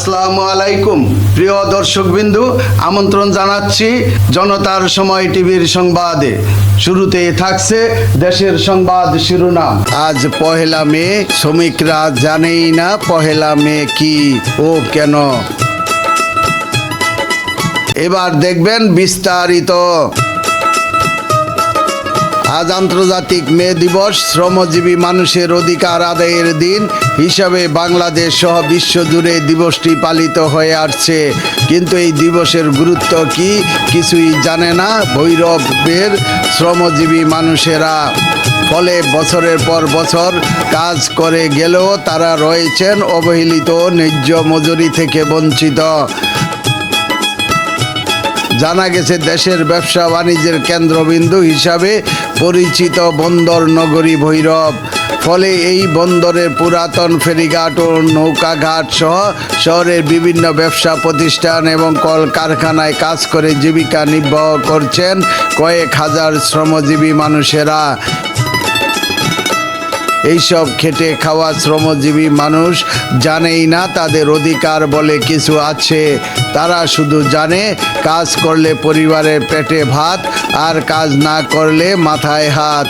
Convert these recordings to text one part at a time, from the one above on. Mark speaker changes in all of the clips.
Speaker 1: আসসালামু আলাইকুম প্রিয় দর্শকবিন্দু, আমন্ত্রণ জানাচ্ছি জনতার সময় টিভির সংবাদে। শুরুতেই থাকছে দেশের সংবাদ শিরোনাম। আজ পহেলা মে, শ্রমিকরা জানেই না পহেলা মে কি ও কেন। এবার দেখবেন বিস্তারিত। আজ আন্তর্জাতিক মে দিবস। শ্রমজীবী মানুষের অধিকার আদায়ের দিন হিসাবে বাংলাদেশ সহ বিশ্বজুড়ে দিবসটি পালিত হয়ে আসছে। কিন্তু এই দিবসের গুরুত্ব কি কিছুই জানে না ভৈরবের শ্রমজীবী মানুষেরা। ফলে বছরের পর বছর কাজ করে গেলেও তারা রয়েছেন অবহেলিত, ন্যায্য মজুরি থেকে বঞ্চিত। জানা গেছে দেশের ব্যবসা বাণিজ্যের কেন্দ্রবিন্দু হিসাবে পরিচিত বন্দর নগরী ভৈরব। ফলে এই বন্দরের পুরাতন ফেরিঘাট ও নৌকাঘাট সহ শহরের বিভিন্ন ব্যবসা প্রতিষ্ঠান এবং কলকারখানায় কাজ করে জীবিকা নির্বাহ করছেন কয়েক হাজার শ্রমজীবী মানুষেরা। এইসব খেটে খাওয়া শ্রমজীবী মানুষ জানেই না তাদের অধিকার বলে কিছু আছে। তারা শুধু জানে কাজ করলে পরিবারের পেটে ভাত, আর কাজ না করলে মাথায় হাত।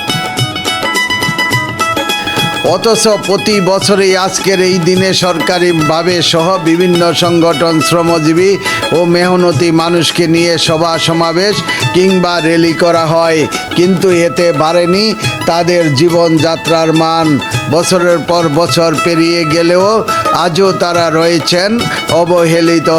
Speaker 1: অথচ প্রতি বছরই আজকের এই দিনে সরকারিভাবে সহ বিভিন্ন সংগঠন শ্রমজীবী ও মেহনতি মানুষকে নিয়ে সভা সমাবেশ কিংবা র্যালি করা হয়, কিন্তু এতে বাড়েনি তাদের জীবনযাত্রার মান। বছরের পর বছর পেরিয়ে গেলেও আজও তারা রয়েছেন অবহেলিত।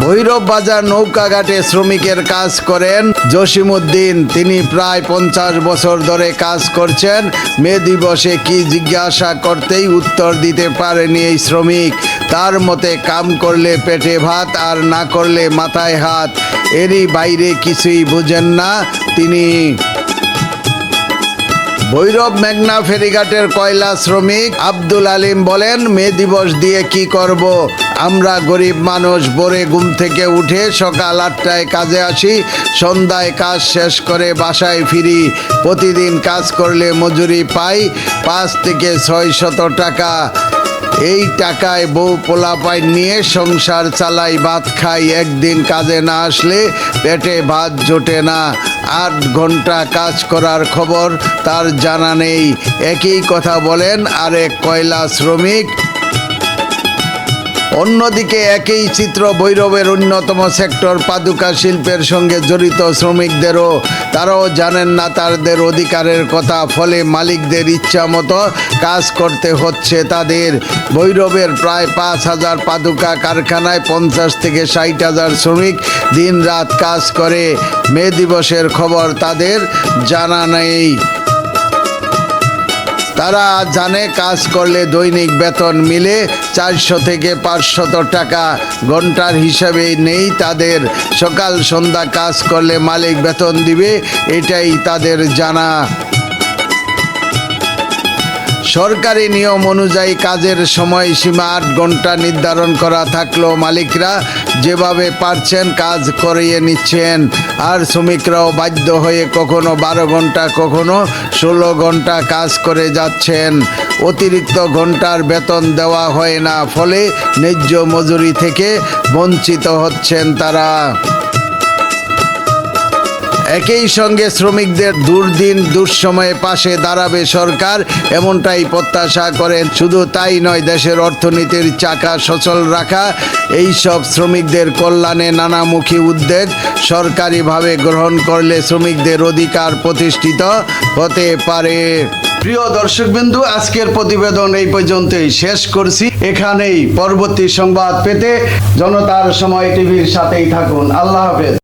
Speaker 1: ভৈরব বাজার নৌকাঘাটে শ্রমিকের কাজ করেন জসিমউদ্দিন। তিনি প্রায় 50 বছর ধরে কাজ করছেন। মে দিবসে কি জিজ্ঞাসা করতেই উত্তর দিতে পারেনি এই শ্রমিক। তার মতে কাম করলে পেটে ভাত, আর না করলে মাথায় হাত। এরই বাইরে কিছুই বুঝেন না তিনি। ভৈরব মেঘনা ফেরিঘাটের কয়লা শ্রমিক আব্দুল আলিম বলেন, মে দিবস দিয়ে কি করব? আমরা গরিব মানুষ, ভোরে ঘুম থেকে উঠে সকাল 8টায় কাজে আসি, সন্ধ্যায় কাজ শেষ করে বাসায় ফিরি। প্রতিদিন কাজ করলে মজুরি পাই 5 থেকে 600 টাকা। এই টাকায় বউ পোলাপাই নিয়ে সংসার চালাই, ভাত খাই। একদিন কাজে না আসলে পেটে ভাত জোটে না। 8 ঘন্টা কাজ করার খবর তার জানা নেই। একই কথা বলেন আরেক কয়লা শ্রমিক। অন্যদিকে একই চিত্র ভৈরবের অন্যতম সেক্টর পাদুকা শিল্পের সঙ্গে জড়িত শ্রমিকদেরও। তারাও জানেন না তাদের অধিকারের কথা। ফলে মালিকদের ইচ্ছা মতো কাজ করতে হচ্ছে তাদের। ভৈরবের প্রায় 5,000 পাদুকা কারখানায় 50 থেকে 60,000 শ্রমিক দিন রাত কাজ করে। মে দিবসের খবর তাদের জানা নেই। তারা জানে কাজ করলে দৈনিক বেতন মিলে 400 থেকে 500 টাকা। ঘন্টার হিসাবে নেই তাদের। সকাল সন্ধ্যা কাজ করলে মালিক বেতন দিবে, এটাই তাদের জানা। সরকারি নিয়ম অনুযায়ী কাজের সময়সীমা 8 ঘন্টা নির্ধারণ করা থাকলেও মালিকরা যেভাবে পারছেন কাজ করিয়ে নিচ্ছেন। আর শ্রমিকরাও বাধ্য হয়ে কখনো 12 ঘন্টা, কখনো 16 ঘন্টা কাজ করে যাচ্ছেন। অতিরিক্ত ঘন্টার বেতন দেওয়া হয় না। ফলে ন্যায্য মজুরি থেকে বঞ্চিত হচ্ছেন তারা। একই সঙ্গে শ্রমিকদের দুর্দিন দুঃসময়ে পাশে দাঁড়াবে সরকার, এমনটাই প্রত্যাশা করেন। শুধু তাই নয়, দেশের অর্থনীতির চাকা সচল রাখা এই সব শ্রমিকদের কল্যাণে নানামুখী উদ্যোগ সরকারিভাবে গ্রহণ করলে শ্রমিকদের অধিকার প্রতিষ্ঠিত হতে পারে। প্রিয় দর্শকবিন্দু, আজকের প্রতিবেদন এই পর্যন্তই শেষ করছি। এখানেই পরবর্তী সংবাদ পেতে জনতার সময় টিভির সাথেই থাকুন। আল্লাহ হাফেজ।